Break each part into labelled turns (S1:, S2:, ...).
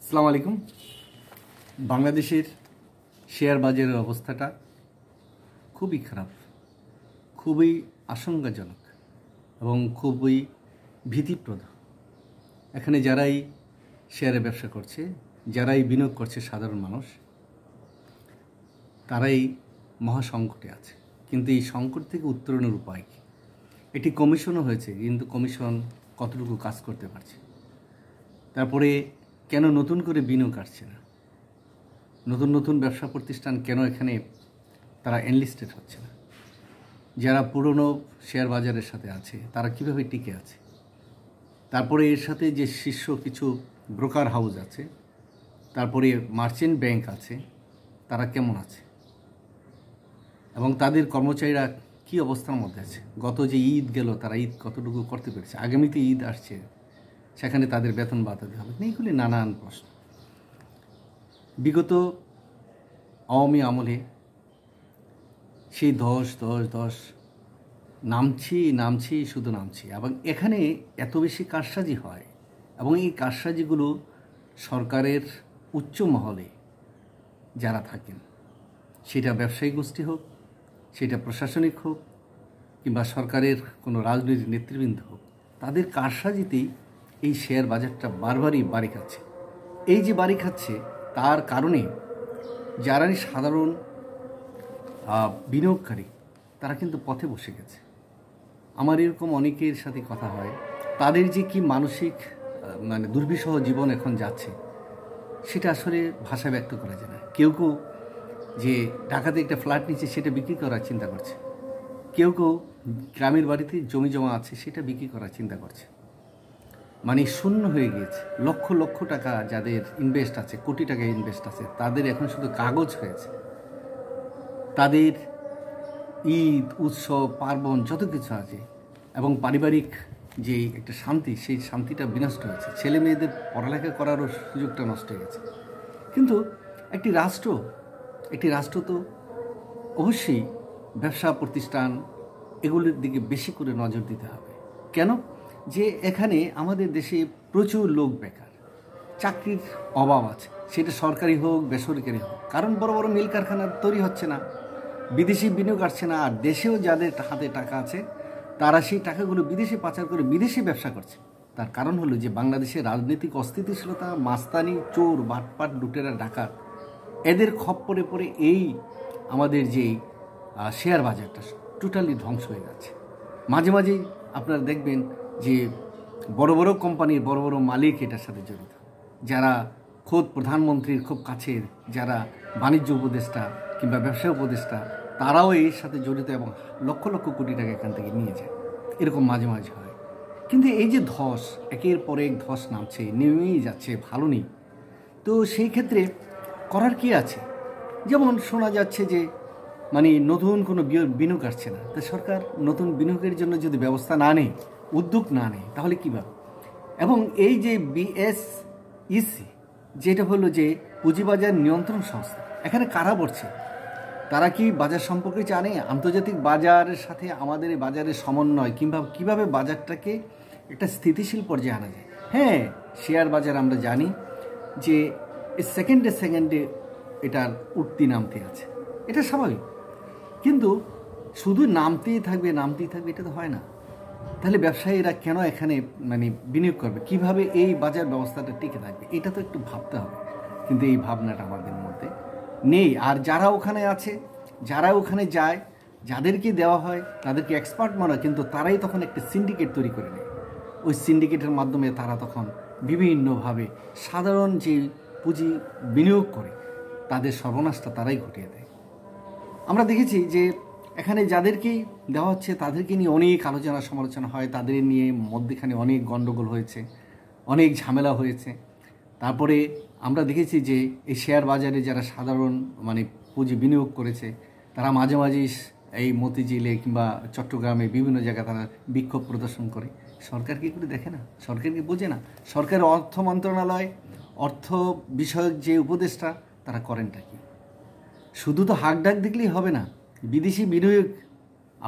S1: আসসালামু আলাইকুম। বাংলাদেশের শেয়ার বাজারের অবস্থাটা খুবই খারাপ, খুবই আশঙ্কাজনক এবং খুবই ভীতিপ্রদ। এখানে যারাই শেয়ারে ব্যবসা করছে, যারাই বিনিয়োগ করছে সাধারণ মানুষ, তারাই মহাসংকটে আছে। কিন্তু এই সংকট থেকে উত্তরণের উপায় কী? এটি কমিশনও হয়েছে, কিন্তু কমিশন কতটুকু কাজ করতে পারছে? তারপরে কেন নতুন করে বিনিয়োগ আসছে না? নতুন নতুন ব্যবসা প্রতিষ্ঠান কেন এখানে তারা এনলিস্টেড হচ্ছে না? যারা পুরনো শেয়ার বাজারের সাথে আছে তারা কিভাবে টিকে আছে? তারপরে এর সাথে যে শীর্ষ কিছু ব্রোকার হাউস আছে, তারপরে মার্চেন্ট ব্যাংক আছে, তারা কেমন আছে এবং তাদের কর্মচারীরা কী অবস্থার মধ্যে আছে? গত যে ঈদ গেল, তারা ঈদ কতটুকু করতে পেরেছে? আগামীতে ঈদ আসছে, সেখানে তাদের বেতন বাড়াতে হবে। এইগুলি নানান প্রশ্ন। বিগত আওয়ামী আমলে সেই দশ নামছি শুধু নামছি, এবং এখানে এত বেশি কারসাজি হয় এবং এই কারসাজিগুলো সরকারের উচ্চ মহলে যারা থাকেন, সেটা ব্যবসায়ী গোষ্ঠী হোক, সেটা প্রশাসনিক হোক, কিংবা সরকারের কোনো রাজনৈতিক নেতৃবৃন্দ হোক, তাদের কারসাজিতেই এই শেয়ার বাজারটা বারবারই বাড়ি খাচ্ছে। এই যে বাড়ি খাচ্ছে, তার কারণে যারা সাধারণ বিনিয়োগকারী, তারা কিন্তু পথে বসে গেছে। আমার এরকম অনেকের সাথে কথা হয়, তাদের যে কি মানসিক দুর্বিষহ জীবন এখন যাচ্ছে, সেটা আসলে ভাষায় ব্যক্ত করা যায় না। কেউ কেউ যে ঢাকাতে একটা ফ্ল্যাট নিচ্ছে, সেটা বিক্রি করার চিন্তা করছে। কেউ কেউ গ্রামের বাড়িতে জমি জমা আছে, সেটা বিক্রি করার চিন্তা করছে। শূন্য হয়ে গিয়েছে। লক্ষ লক্ষ টাকা যাদের ইনভেস্ট আছে, কোটি টাকা ইনভেস্ট আছে, তাদের এখন শুধু কাগজ হয়েছে। তাদের ঈদ, উৎসব, পার্বণ যত কিছু আছে এবং পারিবারিক যে একটা শান্তি, সেই শান্তিটা বিনষ্ট হয়েছে। ছেলে মেয়েদের পড়ালেখা করারও সুযোগটা নষ্ট হয়ে গেছে। কিন্তু একটি রাষ্ট্র তো অবশ্যই ব্যবসা প্রতিষ্ঠান এগুলির দিকে বেশি করে নজর দিতে হবে। কেন? যে এখানে আমাদের দেশে প্রচুর লোক বেকার, চাকরির অভাব আছে, সেটা সরকারি হোক বেসরকারি হোক। কারণ বড় বড় মিল কারখানা তৈরি হচ্ছে না, বিদেশি বিনিয়োগ আসছে না, আর দেশেও যাদের হাতে টাকা আছে, তারা সেই টাকাগুলো বিদেশে পাচার করে বিদেশি ব্যবসা করছে। তার কারণ হলো যে বাংলাদেশের রাজনৈতিক অস্থিতিশীলতা, মাস্তানি, চোর, বাটপাট, লুটেরা, ডাকাত, এদের খপ্পরে পড়ে এই আমাদের যেই শেয়ার বাজারটা টোটালি ধ্বংস হয়ে যাচ্ছে। মাঝে মাঝেই আপনারা দেখবেন যে বড় বড় কোম্পানির বড় বড় মালিক এটার সাথে জড়িত, যারা খোদ প্রধানমন্ত্রীর খুব কাছের, যারা বাণিজ্য উপদেষ্টা কিংবা ব্যবসা উপদেষ্টা, তারাও এর সাথে জড়িত এবং লক্ষ লক্ষ কোটি টাকা এখান থেকে নিয়ে যায়। এরকম মাঝে মাঝে হয়। কিন্তু এই যে ধস, একের পর এক ধস নামছে, নেমেই যাচ্ছে, ভালো নেই। তো সেই ক্ষেত্রে করার কি আছে? যেমন শোনা যাচ্ছে যে নতুন কোনো বিনিয়োগ আসছে না। তো সরকার নতুন বিনিয়োগের জন্য যদি ব্যবস্থা না নেয়, উদ্যোগ না নেয়, তাহলে কীভাবে? এবং এই যে বিএসইসি, যেটা হলো যে পুঁজিবাজার নিয়ন্ত্রণ সংস্থা, এখানে কারা পড়ছে? তারা কি বাজার সম্পর্কে জানে? আন্তর্জাতিক বাজারের সাথে আমাদের এই বাজারের সমন্বয় কিংবা কীভাবে বাজারটাকে একটা স্থিতিশীল পর্যায়ে আনা যায়। হ্যাঁ, শেয়ার বাজার আমরা জানি যে সেকেন্ডে এটার উঠতি নামতে আছে, এটা স্বাভাবিক। কিন্তু শুধু নামতেই থাকবে এটা তো হয় না। তাহলে ব্যবসায়ীরা কেন এখানে বিনিয়োগ করবে? কিভাবে এই বাজার ব্যবস্থাটা টিকে থাকবে? এটা তো একটু ভাবতে হবে। কিন্তু এই ভাবনাটা আমাদের মধ্যে নেই। আর যারা ওখানে আছে, যারা ওখানে যায়, যাদেরকে দেওয়া হয়, তাদেরকে এক্সপার্ট মনে হয়, কিন্তু তারাই তখন একটা সিন্ডিকেট তৈরি করে নেয়। ওই সিন্ডিকেটের মাধ্যমে তারা তখন বিভিন্নভাবে সাধারণ যে পুঁজি বিনিয়োগ করে, তাদের সর্বনাশটা তারাই ঘটিয়ে দেয়। আমরা দেখেছি যে এখানে যাদেরকেই দেওয়া হচ্ছে, তাদেরকে নিয়ে অনেক আলোচনা সমালোচনা হয়, তাদের নিয়ে মধ্যখানে অনেক গণ্ডগোল হয়েছে, অনেক ঝামেলা হয়েছে। তারপরে আমরা দেখেছি যে এই শেয়ার বাজারে যারা সাধারণ পুঁজি বিনিয়োগ করেছে, তারা মাঝে মাঝেই এই মতিঝিলে কিংবা চট্টগ্রামে বিভিন্ন জায়গায় তারা বিক্ষোভ প্রদর্শন করে। সরকার কি করে দেখে না? সরকার কি বোঝে না? সরকারের অর্থ মন্ত্রণালয়, অর্থ বিষয়ক যে উপদেষ্টা, তারা করেনটা কি? শুধু তো হাক ডাক দেখলেই হবে না। বিদেশি বিনিয়োগ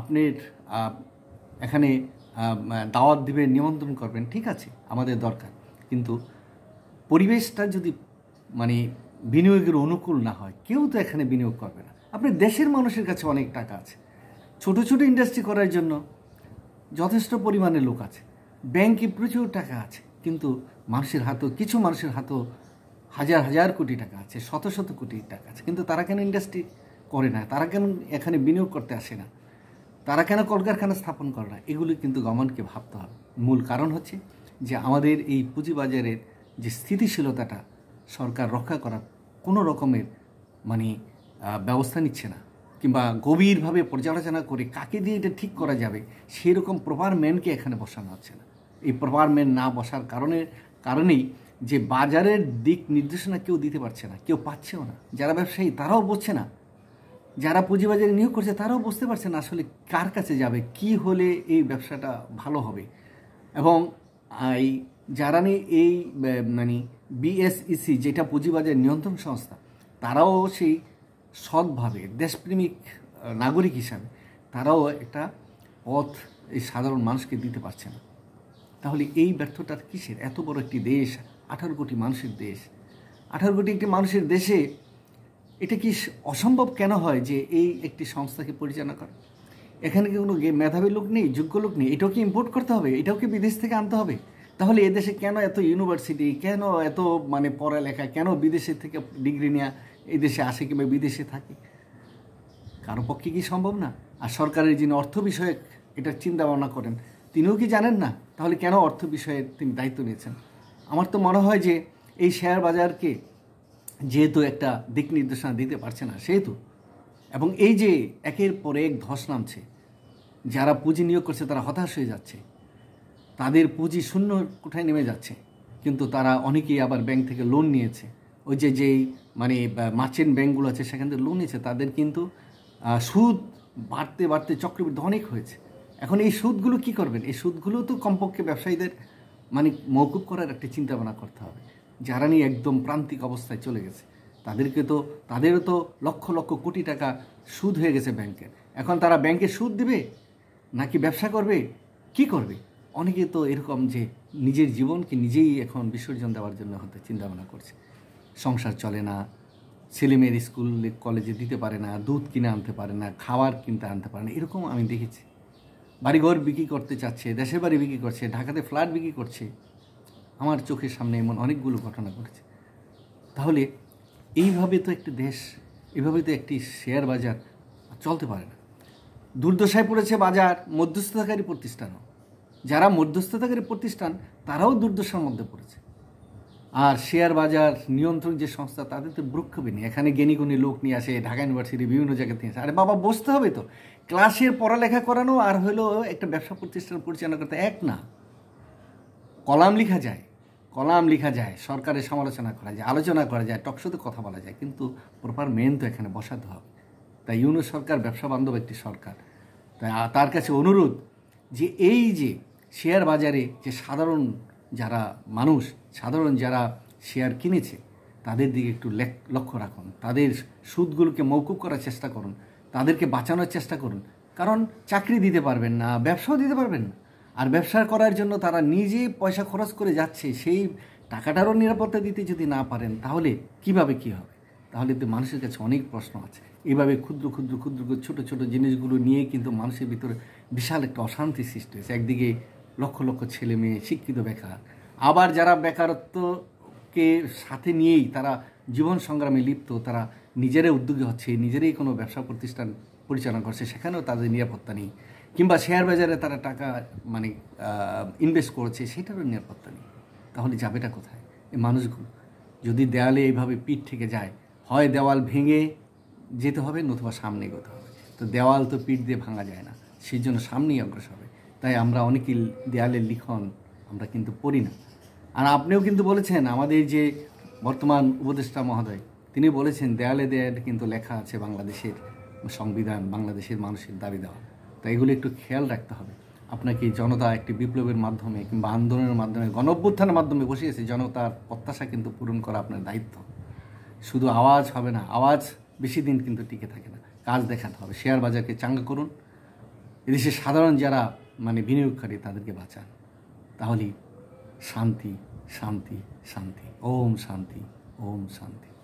S1: আপনার এখানে দাওয়াত দিবেন, নিমন্ত্রণ করবেন, ঠিক আছে, আমাদের দরকার। কিন্তু পরিবেশটা যদি মানে বিনিয়োগের অনুকূল না হয়, কেউ তো এখানে বিনিয়োগ করবে না। আপনি দেশের মানুষের কাছে অনেক টাকা আছে, ছোট ছোট ইন্ডাস্ট্রি করার জন্য যথেষ্ট পরিমাণে লোক আছে, ব্যাংকে প্রচুর টাকা আছে, কিন্তু মানুষের হাতেও, কিছু মানুষের হাতেও হাজার হাজার কোটি টাকা আছে, শত শত কোটি টাকা আছে, কিন্তু তারা কেন ইন্ডাস্ট্রি করে না? তারা কেন এখানে বিনিয়োগ করতে আসে না? তারা কেন কলকারখানা স্থাপন করে না? এগুলি কিন্তু গভর্নমেন্টকে ভাবতে হবে। মূল কারণ হচ্ছে যে আমাদের এই পুঁজিবাজারের যে স্থিতিশীলতাটা সরকার রক্ষা করার কোনো রকমের মানে ব্যবস্থা নিচ্ছে না, কিংবা গভীরভাবে পর্যালোচনা করে কাকে দিয়ে এটা ঠিক করা যাবে সেই রকম প্রপার ম্যানকে এখানে বসানো হচ্ছে না। এই প্রপার ম্যান না বসার কারণেই যে বাজারের দিক নির্দেশনা কেউ দিতে পারছে না, কেউ পাচ্ছেও না। যারা ব্যবসায়ী তারাও বুঝছে না, যারা পুঁজিবাজারে নিয়োগ করছে তারাও বুঝতে পারছে না আসলে কার কাছে যাবে, কি হলে এই ব্যবসাটা ভালো হবে। এবং এই যারা এই মানে বিএসইসি, যেটা পুঁজিবাজার নিয়ন্ত্রণ সংস্থা, তারাও সেই সৎভাবে দেশপ্রেমিক নাগরিক হিসাবে তারাও একটা পথ এই সাধারণ মানুষকে দিতে পারছে না। তাহলে এই ব্যর্থতা কিসের? এত বড় একটি দেশ, 18 কোটি মানুষের দেশ, 18 কোটি একটি মানুষের দেশে এটা কি অসম্ভব কেন হয় যে এই একটি সংস্থাকে পরিচালনা করে? এখানে কি কোনো মেধাবী লোক নেই, যোগ্য লোক নেই? এটাও কি ইম্পোর্ট করতে হবে? এটাও কি বিদেশ থেকে আনতে হবে? তাহলে এদেশে কেন এত ইউনিভার্সিটি, কেন এত মানে পড়ালেখা, কেন বিদেশের থেকে ডিগ্রি নেওয়া এই দেশে আসে কিংবা বিদেশে থাকে? কারো পক্ষে কি সম্ভব না? আর সরকারের যিনি অর্থ বিষয়ক এটা চিন্তা ভাবনা করেন, তিনিও কি জানেন না? তাহলে কেন অর্থ বিষয়ে তিনি দায়িত্ব নিয়েছেন? আমার তো মনে হয় যে এই শেয়ার বাজারকে যেহেতু একটা দিক নির্দেশনা দিতে পারছে না সেহেতু, এবং এই যে একের পর এক ধস নামছে, যারা পুঁজি নিয়োগ করছে তারা হতাশ হয়ে যাচ্ছে, তাদের পুঁজি শূন্য কোঠায় নেমে যাচ্ছে, কিন্তু তারা অনেকেই আবার ব্যাংক থেকে লোন নিয়েছে, ওই যেই মানে মার্চেন্ট ব্যাংকগুলো আছে সেখান থেকে লোন নিয়েছে, তাদের কিন্তু সুদ বাড়তে বাড়তে চক্রবৃদ্ধি অনেক হয়েছে। এখন এই সুদগুলো কি করবেন? এই সুদগুলো তো কমপক্ষে ব্যবসায়ীদের মানে মওকুফ করার একটা চিন্তা ভাবনা করতে হবে। যারা নিয়ে একদম প্রান্তিক অবস্থায় চলে গেছে তাদেরও তো লক্ষ লক্ষ কোটি টাকা সুদ হয়ে গেছে ব্যাংকের। এখন তারা ব্যাংকে সুদ দেবে নাকি ব্যবসা করবে, কি করবে? অনেকে তো এরকম যে নিজের জীবনকে নিজেই এখন বিসর্জন দেওয়ার জন্য হয়তো চিন্তা ভাবনা করছে। সংসার চলে না, ছেলেমেয়ের স্কুল কলেজে দিতে পারে না, দুধ কিনে আনতে পারে না, খাবার কিনতে আনতে পারে না, এরকম আমি দেখেছি। বাড়িঘর বিক্রি করতে চাচ্ছে, দেশের বাড়ি বিক্রি করছে, ঢাকাতে ফ্ল্যাট বিক্রি করছে। আমার চোখের সামনে এমন অনেকগুলো ঘটনা ঘটেছে। তাহলে এইভাবে তো একটি দেশ, এইভাবে তো একটি শেয়ার বাজার চলতে পারে না। দুর্দশায় পড়েছে বাজার, মধ্যস্থতাকারী প্রতিষ্ঠানও। যারা মধ্যস্থতাকারী প্রতিষ্ঠান তারাও দুর্দশার মধ্যে পড়েছে। আর শেয়ার বাজার নিয়ন্ত্রণ যে সংস্থা, তাদের তো ব্রুক্ষেপই নেই। এখানে জ্ঞানীগুণী লোক নিয়ে আসে, ঢাকা ইউনিভার্সিটি বিভিন্ন জায়গা থেকে আসে। আরে বাবা, বসতে হবে তো, ক্লাসের পড়ালেখা করানো আর হলো একটা ব্যবসা প্রতিষ্ঠান পরিচালনা করতে এক না। কলাম লেখা যায়, সরকারের সমালোচনা করা যায়, আলোচনা করা যায়, টকশোতে কথা বলা যায়, কিন্তু প্রপার মেন তো এখানে বসাতে হবে। তাই ইউনূস সরকার ব্যবসা বান্ধব একটি সরকার, তাই তার কাছে অনুরোধ যে এই যে শেয়ার বাজারে যে সাধারণ যারা শেয়ার কিনেছে তাদের দিকে একটু লক্ষ্য রাখুন, তাদের সুদগুলোকে মওকুফ করার চেষ্টা করুন, তাদেরকে বাঁচানোর চেষ্টা করুন। কারণ চাকরি দিতে পারবেন না, ব্যবসাও দিতে পারবেন না। আর ব্যবসা করার জন্য তারা নিজে পয়সা খরচ করে যাচ্ছে, সেই টাকাটারও নিরাপত্তা দিতে যদি না পারেন তাহলে কিভাবে কি হবে? তাহলে তো মানুষের কাছে অনেক প্রশ্ন আছে। এইভাবে ক্ষুদ্র ক্ষুদ্র ক্ষুদ্র ছোট ছোট জিনিসগুলো নিয়ে কিন্তু মানুষের ভিতরে বিশাল একটা অশান্তি সৃষ্টি হয়েছে। একদিকে লক্ষ লক্ষ ছেলে মেয়ে শিক্ষিত বেকার, আবার যারা বেকারত্বকে সাথে নিয়েই তারা জীবন সংগ্রামে লিপ্ত, তারা নিজেরাই উদ্যোগী হচ্ছে, নিজেরাই কোনো ব্যবসা প্রতিষ্ঠান পরিচালনা করছে, সেখানেও তাদের নিরাপত্তা নেই। কিংবা শেয়ার বাজারে তারা টাকা মানে ইনভেস্ট করেছে, সেটারও নিরাপত্তা নেই। তাহলে যাবেটা কোথায় এই মানুষগুলো? যদি দেওয়ালে এইভাবে পিঠ থেকে যায়, হয় দেওয়াল ভেঙে যেতে হবে নতুবা সামনে এগোতে হবে। তো দেওয়াল তো পিঠ দিয়ে ভাঙা যায় না, সেই জন্য সামনেই অগ্রসর হবে। তাই আমরা অনেকেই দেওয়ালের লিখন আমরা কিন্তু পড়ি না। আর আপনিও কিন্তু বলেছেন, আমাদের যে বর্তমান উপদেষ্টা মহোদয়, তিনি বলেছেন দেয়ালে দেয়ালে কিন্তু লেখা আছে বাংলাদেশের সংবিধান, বাংলাদেশের মানুষের দাবি দেওয়া। তাই এগুলো একটু খেয়াল রাখতে হবে। আপনাকে জনতা একটি বিপ্লবের মাধ্যমে কিংবা আন্দোলনের মাধ্যমে, গণঅভ্যুত্থানের মাধ্যমে বসিয়েছে, জনতার প্রত্যাশা কিন্তু পূরণ করা আপনার দায়িত্ব। শুধু আওয়াজ হবে না, আওয়াজ বেশি দিন কিন্তু টিকে থাকে না, কাজ দেখাতে হবে। শেয়ার বাজারকে চাঙ্গা করুন, এদেশের সাধারণ যারা মানে বিনিয়োগকারী তাদেরকে বাঁচান, তাহলেই শান্তি শান্তি শান্তি। ওম শান্তি। ওম শান্তি।